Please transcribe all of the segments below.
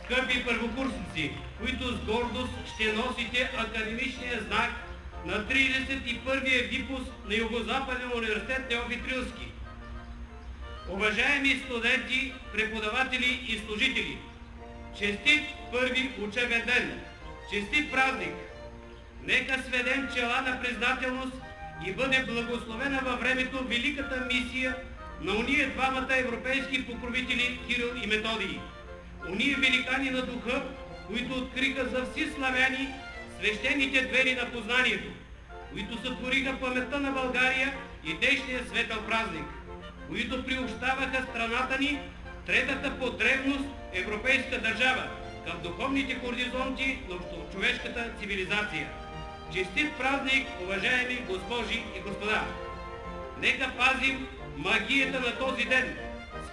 Скъпи първокурсници, които с гордост ще носите академичния знак на 31-я випуск на Югозападен университет Теофил Рилски. Уважаеми студенти, преподаватели и служители, честит първи учебен ден, честит празник! Нека сведем чела на признателност и бъде благословена във времето великата мисия на уния двамата европейски покровители Кирил и Методий. Уния великани на духа, които откриха за всички славяни свещените двери на познанието, които сътвориха паметта на България и днешния светъл празник, които приобщаваха страната ни, третата по древност европейска държава, към духовните хоризонти на общочовешката цивилизация. Честит празник, уважаеми госпожи и господа! Нека пазим магията на този ден,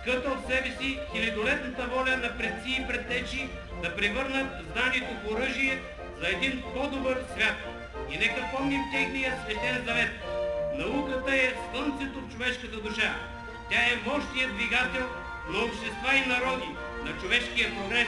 скътал в себе си хилядолетната воля на предци и предтечи да превърнат знанието в оръжие за един по-добър свят. И нека помним техния свещен завет. Науката е слънцето в човешката душа. Тя е мощният двигател на общества и народи, на човешкия прогрес.